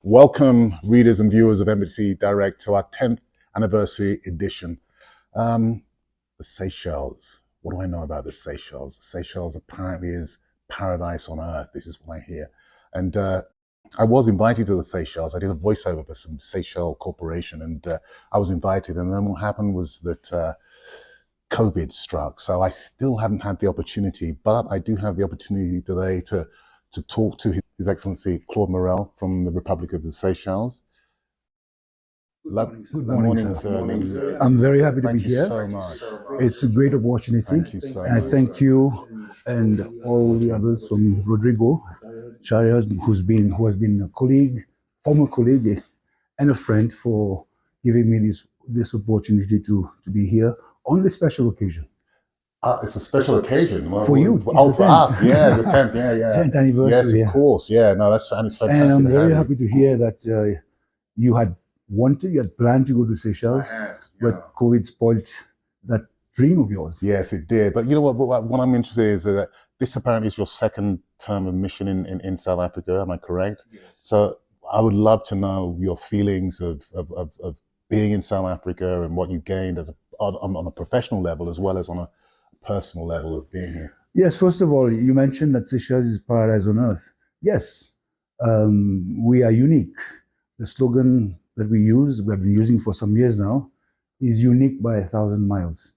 Welcome, readers and viewers of Embassy Direct, to our 10th anniversary edition. The Seychelles. What do I know about the Seychelles? Seychelles apparently is paradise on earth. This is what I hear. And I was invited to the Seychelles. I did a voiceover for some Seychelles corporation, and I was invited. And then what happened was that COVID struck. So I still haven't had the opportunity, but I do have the opportunity today to talk to His Excellency Claude Morel from the Republic of the Seychelles. Good morning, sir. I'm very happy to be here. Thank you so much. It's a great opportunity. Thank you so and I much. thank you and all the others from Rodrigo Charias, who has been a colleague, former colleague, and a friend for giving me this opportunity to be here on this special occasion. It's a special occasion. For you. Oh, for us. Yeah, the 10th. Yeah. 10th anniversary. Yes, of course. Yeah, no, it's fantastic. And I'm very happy to hear that you had planned to go to Seychelles, but COVID spoiled that dream of yours. Yes, it did. But you know what I'm interested in is that this apparently is your second term of mission in South Africa. Am I correct? Yes. So I would love to know your feelings of being in South Africa and what you gained on a professional level as well as on a personal level of being here. Yes, first of all, you mentioned that Seychelles is paradise on earth. Yes, we are unique. The slogan that we have been using for some years now, is unique by 1,000 miles.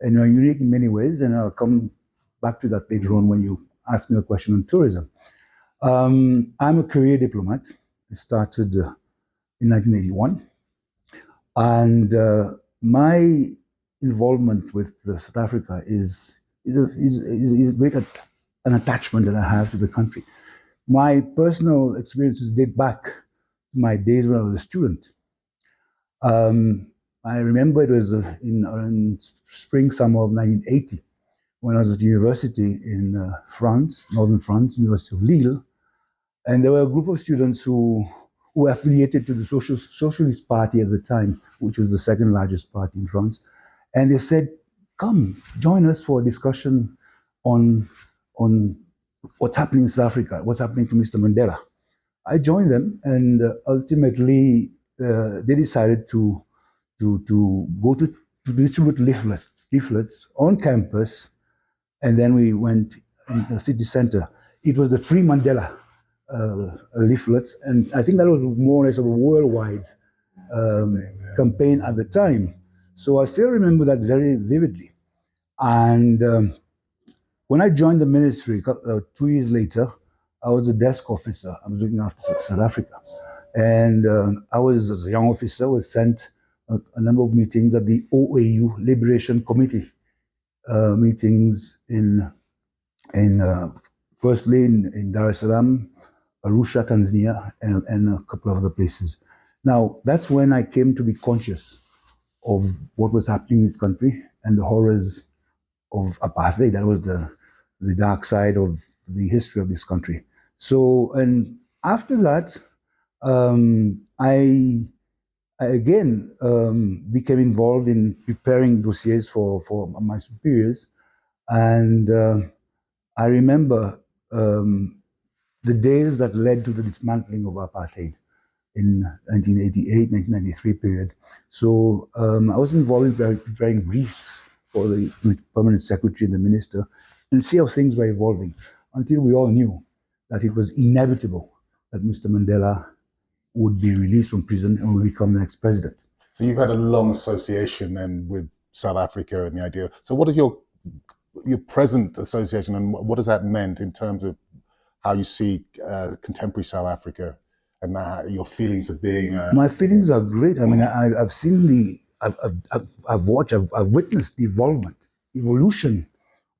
And we're unique in many ways, and I'll come back to that later on when you ask me a question on tourism. I'm a career diplomat. I started in 1981. And my involvement with South Africa is great an attachment that I have to the country. My personal experiences date back to my days when I was a student. I remember it was in spring, summer of 1980, when I was at university in France, northern France, University of Lille, and there were a group of students who were affiliated to the Socialist Party at the time, which was the second largest party in France. And they said, come, join us for a discussion on what's happening in South Africa, what's happening to Mr. Mandela. I joined them, and ultimately they decided to go to distribute leaflets on campus, and then we went in the city center. It was the Free Mandela leaflets, and I think that was more or less a worldwide campaign at the time. So I still remember that very vividly. And when I joined the ministry 2 years later, I was a desk officer. I was looking after South Africa. And I was, as a young officer, was sent a number of meetings at the OAU Liberation Committee meetings firstly in Dar es Salaam, Arusha, Tanzania, and a couple of other places. Now, that's when I came to be conscious of what was happening in this country and the horrors of apartheid. That was the dark side of the history of this country. So, and after that, I again became involved in preparing dossiers for my superiors. And I remember the days that led to the dismantling of apartheid in 1988, 1993 period. So I was involved in preparing briefs for the permanent secretary and the minister, and see how things were evolving, until we all knew that it was inevitable that Mr. Mandela would be released from prison and would become the next president. So you've had a long association then with South Africa and the idea. So what is your present association, and what has that meant in terms of how you see contemporary South Africa and your feelings of being? My feelings are great. I mean, I've seen I've watched, I've witnessed the evolution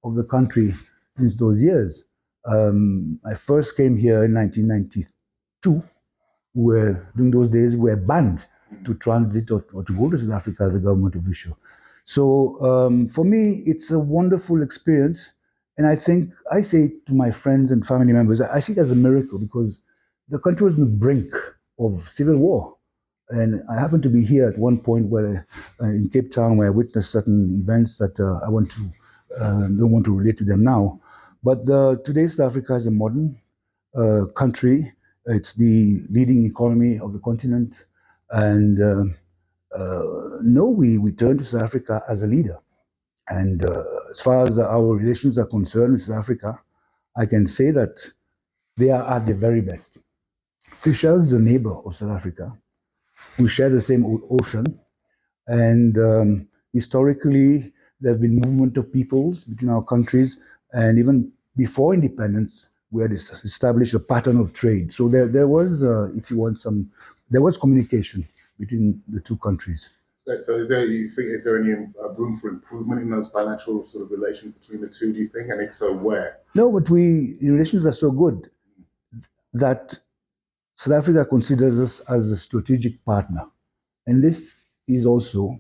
of the country since those years. I first came here in 1992, where during those days we were banned to transit or to go to South Africa as a government official. So for me, it's a wonderful experience. And I say to my friends and family members, I see it as a miracle, because the country was on the brink of civil war. And I happened to be here at one point where in Cape Town, where I witnessed certain events that I don't want to relate to them now. But today, South Africa is a modern country. It's the leading economy of the continent. And no, we turn to South Africa as a leader. And as far as our relations are concerned with South Africa, I can say that they are at the very best. Seychelles is a neighbor of South Africa. We share the same ocean. And historically, there have been movement of peoples between our countries. And even before independence, we had established a pattern of trade. So there was, if you want there was communication between the two countries. So is there any room for improvement in those bilateral sort of relations between the two, do you think? And if so, where? No, but the relations are so good that South Africa considers us as a strategic partner. And this is also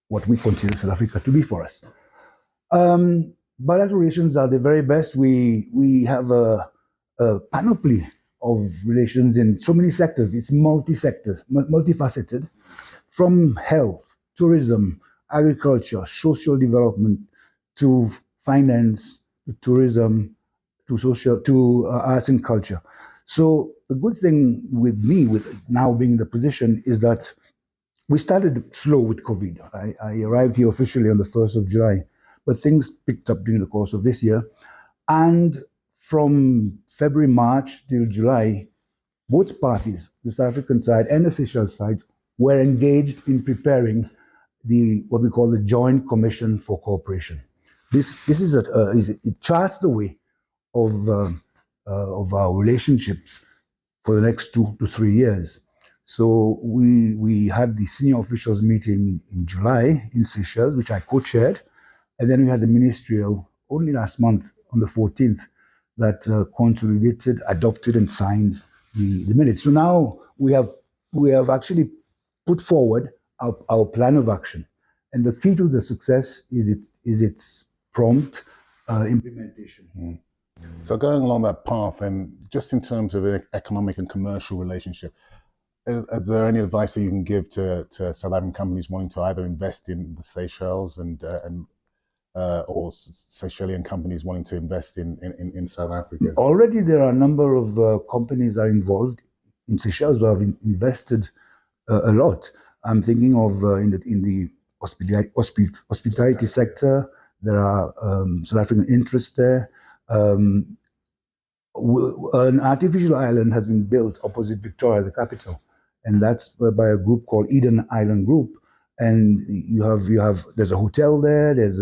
what we consider South Africa to be for us. Bilateral relations are the very best. We have a panoply of relations in so many sectors. It's multi-sectors, multifaceted, from health, tourism, agriculture, social development, to finance, to tourism, to arts and culture. So the good thing with me, with now being in the position, is that we started slow with COVID. I arrived here officially on the 1st of July, but things picked up during the course of this year. And from February, March till July, both parties, the South African side and the Seychelles side, were engaged in preparing what we call the Joint Commission for Cooperation. This is it charts the way of our relationships for the next 2 to 3 years. So we had the senior officials meeting in July in Seychelles, which I co-chaired, and then we had the ministerial only last month on the 14th that consolidated, adopted, and signed the minutes. So now we have actually put forward our plan of action, and the key to the success is its prompt implementation. Mm. So going along that path, and just in terms of an economic and commercial relationship, is there any advice that you can give to South African companies wanting to either invest in the Seychelles or Seychellian companies wanting to invest in South Africa? Already there are a number of companies that are involved in Seychelles who have invested a lot. I'm thinking of in the hospitality sector. There are South African interests there. An artificial island has been built opposite Victoria, the capital, and that's by a group called Eden Island Group. And there's a hotel there. It's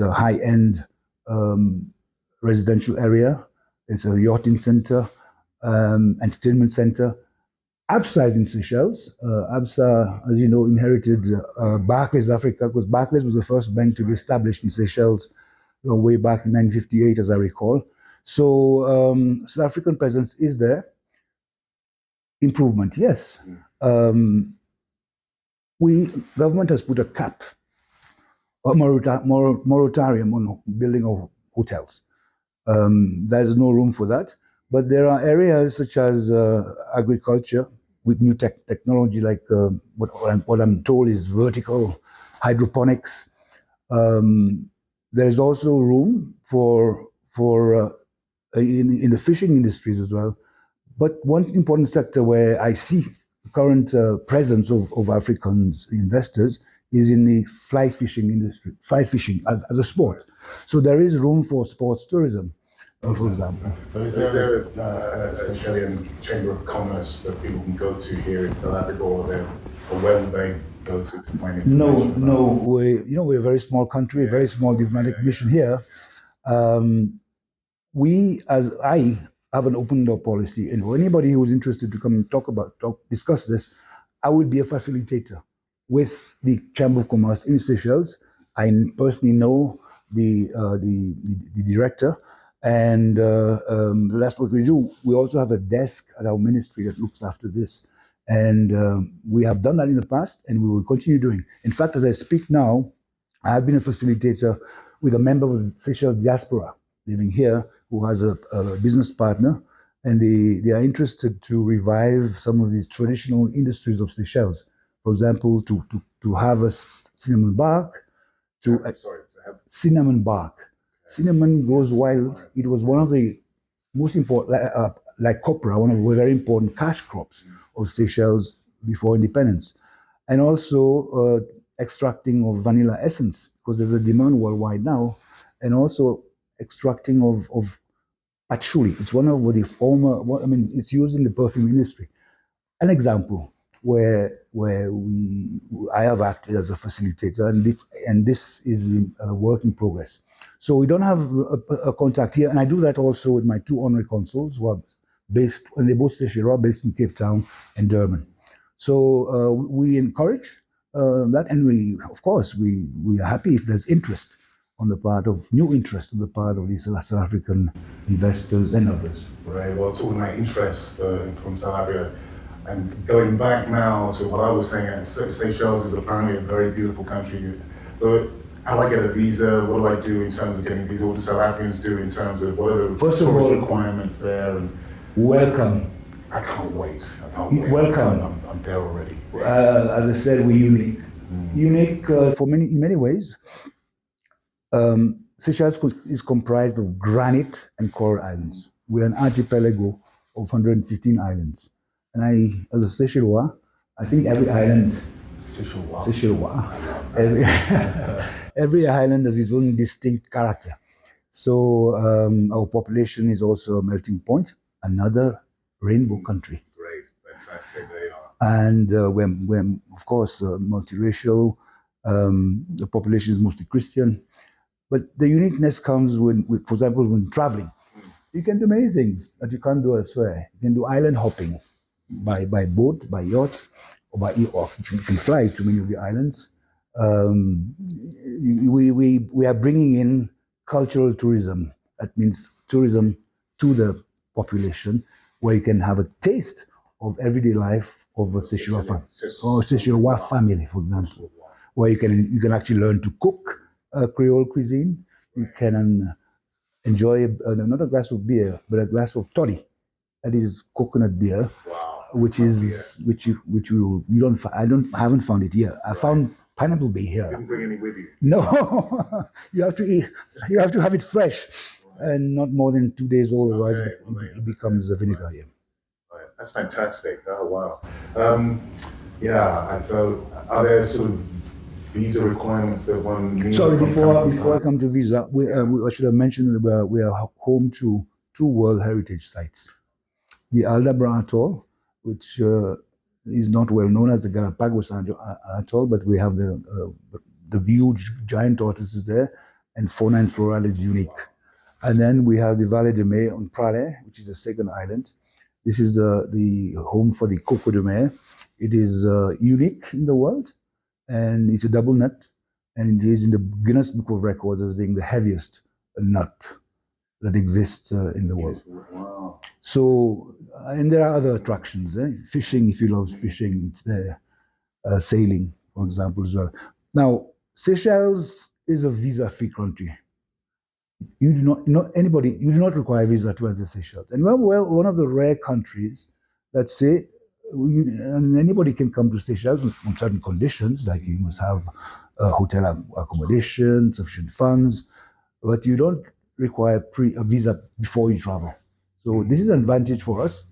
a high-end residential area. It's a yachting center, entertainment center. ABSA is in Seychelles. ABSA, as you know, inherited Barclays Africa, because Barclays was the first bank to be established in Seychelles way back in 1958, as I recall. So South African presence is there. Improvement, yes. Government has put a cap, a moratorium on building of hotels. There's no room for that. But there are areas such as agriculture with new technology, like what I'm told is vertical hydroponics. There's also room for in the fishing industries as well. But one important sector where I see current presence of African investors is in the fly fishing industry, fly fishing as a sport. So there is room for sports tourism, for example. So is there a Seychellian Chamber of Commerce that people can go to here in South Africa, or where would they go to find information? No. We're a very small country, a very small diplomatic mission here. I have an open door policy, and for anybody who is interested to come and discuss this, I will be a facilitator with the Chamber of Commerce in Seychelles. I personally know the director, and that's what we do. We also have a desk at our ministry that looks after this, and we have done that in the past, and we will continue doing. In fact, as I speak now, I have been a facilitator with a member of the Seychelles diaspora living here, who has a business partner, and they are interested to revive some of these traditional industries of Seychelles. For example, to harvest cinnamon bark, cinnamon bark. Cinnamon grows wild. It was one of the most important, like copra, one of the very important cash crops of Seychelles before independence, and also extracting of vanilla essence because there's a demand worldwide now, and also extracting of patchouli. It's one of the former. I mean, it's used in the perfume industry. An example where we I have acted as a facilitator, and this is a work in progress. So we don't have a contact here, and I do that also with my two honorary consuls who are based, and they both Seychelles, based in Cape Town and Durban. So we encourage that, and we, of course, we are happy if there's interest on the part of new interest on the part of these South African investors and others. Right. Well, talking about interest from South Africa, and going back now to what I was saying, Seychelles is apparently a very beautiful country. So how do I get a visa? What do I do in terms of getting a visa? What do South Africans do in terms of what are the First of all, requirements there? And welcome. I can't wait. I can't wait. Welcome. I'm there already. As I said, we're unique. Unique in many ways. Seychelles is comprised of granite and coral islands. We're an archipelago of 115 islands. And as a Seychellois, I think every island, every island has its own distinct character. So our population is also a melting point, another rainbow country. Great, fantastic, they are. And we're of course multiracial. The population is mostly Christian. But the uniqueness comes when, for example, when traveling. You can do many things that you can't do elsewhere. You can do island hopping by boat, by yacht, or you can fly to many of the islands. We are bringing in cultural tourism. That means tourism to the population, where you can have a taste of everyday life of a Seychellois family, for example, where you can actually learn to cook Creole cuisine. You can enjoy not a glass of beer, but a glass of toddy. That is coconut beer, wow. which you don't. Haven't found it here. I found pineapple beer here. You didn't bring any with you? No, you have to eat. You have to have it fresh, and not more than 2 days old, otherwise it becomes a vinegar. Yeah. Right. That's fantastic. Oh wow. Yeah. So, are there sort of visa requirements that one needs? Sorry, before I come to visa, I should have mentioned that we are home to two World Heritage sites. The Aldabra Atoll, which is not well known as the Galapagos Atoll, but we have the huge giant tortoises there, and fauna and flora is unique. And then we have the Vallée de Mai on Pralais, which is the second island. This is the home for the coco de mer. It is unique in the world, and it's a double nut, and it is in the Guinness Book of Records as being the heaviest nut that exists in the world. Wow. So, and there are other attractions. Fishing, if you love fishing, it's there. Sailing, for example, as well. Now, Seychelles is a visa-free country. You do not require a visa to enter Seychelles. And we're one of the rare countries that say anybody can come to Seychelles on certain conditions, like you must have hotel accommodation, sufficient funds, but you don't require a visa before you travel. So this is an advantage for us.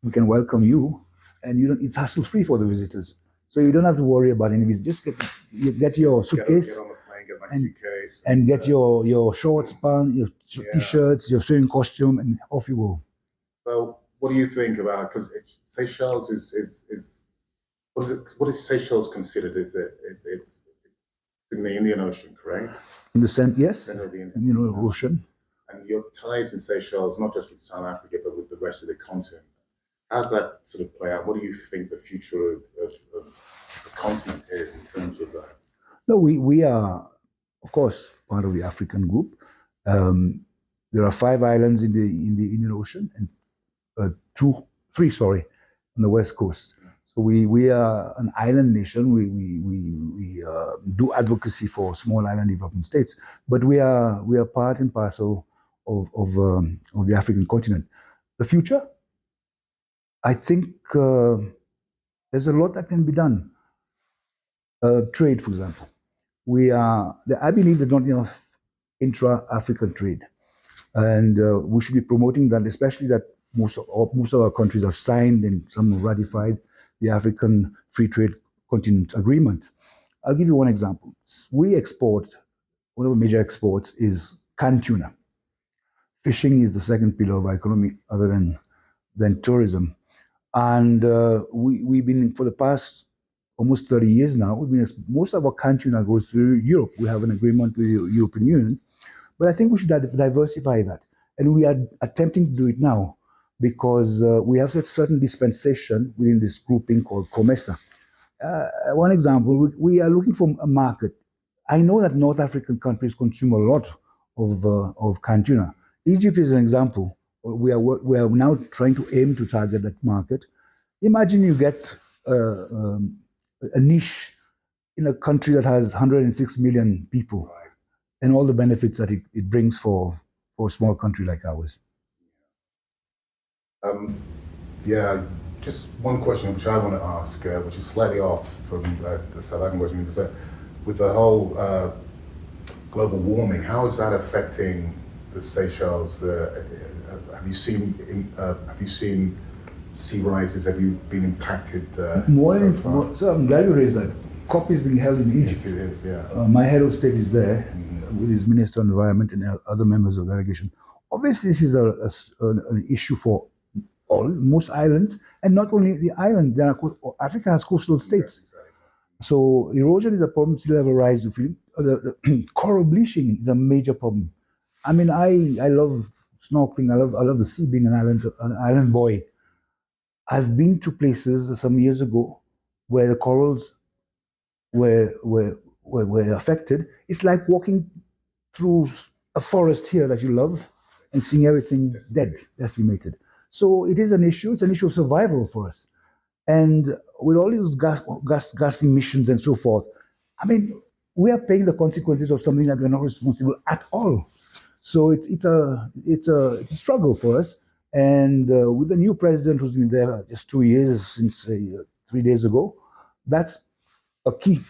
We can welcome you, and it's hassle-free for the visitors. So you don't have to worry about any visa. Just get your suitcase. Get on the plane, get my suitcase. And get your shorts, pants, your t-shirts, your swimming costume, and off you go. So what do you think about, because Seychelles is what is Seychelles considered? It's in the Indian Ocean, correct? In the center, yes. Center of the Indian Ocean. And your ties in Seychelles, not just with South Africa, but with the rest of the continent. How's that sort of play out? What do you think the future of the continent is in terms of that? No, we are, of course, part of the African group. There are 5 islands in the Indian Ocean and 3, on the west coast. So we are an island nation. We do advocacy for small island development states, but we are part and parcel of the African continent. The future, I think, there's a lot that can be done. Trade, for example. I believe there's not enough intra-African trade. And we should be promoting that, especially that most of our countries have signed and some have ratified the African Free Trade Continent Agreement. I'll give you one example. We export, one of our major exports is canned tuna. Fishing is the second pillar of our economy other than tourism. And we've been, for the past almost 30 years now, most of our canned tuna goes through Europe. We have an agreement with the European Union. But I think we should diversify that. And we are attempting to do it now because we have a certain dispensation within this grouping called COMESA. One example, we are looking for a market. I know that North African countries consume a lot of canned tuna. Egypt is an example. We are now trying to aim to target that market. Imagine you get a niche in a country that has 106 million people and all the benefits that it brings for a small country like ours. Yeah, just one question which I want to ask, which is slightly off from the South African question, is that with the whole global warming, how is that affecting the Seychelles? Have you seen sea rises? Have you been impacted? So I'm glad you raised that. COP is being held in Egypt. Yes, it is. Yeah. My head of state is there with his Minister of Environment and other members of the delegation. Obviously, this is an issue for most islands, and not only the island. Africa has coastal states. Yes, exactly. So erosion is a problem. Sea level rise. The coral bleaching is a major problem. I mean, I love snorkeling. I love the sea. Being an island boy, I've been to places some years ago where the corals were affected. It's like walking through a forest here that you love and seeing everything dead, decimated. So it is an issue. It's an issue of survival for us. And with all these gas emissions and so forth, I mean, we are paying the consequences of something that we're not responsible at all. So it's a struggle for us. And with the new president who's been there just 2 years since 3 days ago, that's a key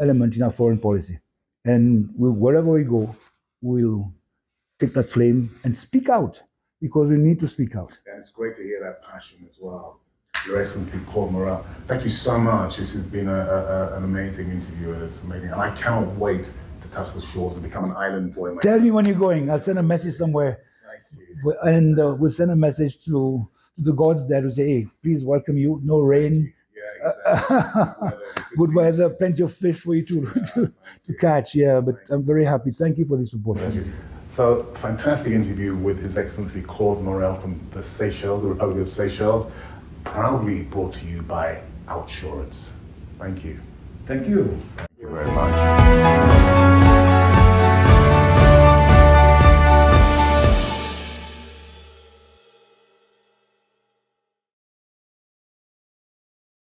element in our foreign policy. And wherever we go, we'll take that flame and speak out because we need to speak out. And it's great to hear that passion as well. Your Excellency Claude Morel, thank you so much. This has been an amazing interview. It's amazing. And I cannot wait to touch the shores and become an island boy myself. Tell me when you're going. I'll send a message somewhere. Thank you. And we'll send a message to the gods there to say, hey, please welcome you. No rain. Yeah, exactly. Good weather, plenty of fish for you to catch. Yeah, but I'm very happy. Thank you for the support. So, fantastic interview with His Excellency Claude Morel from the Seychelles, the Republic of Seychelles, proudly brought to you by Outsurance. Thank you. Thank you. Thank you very much.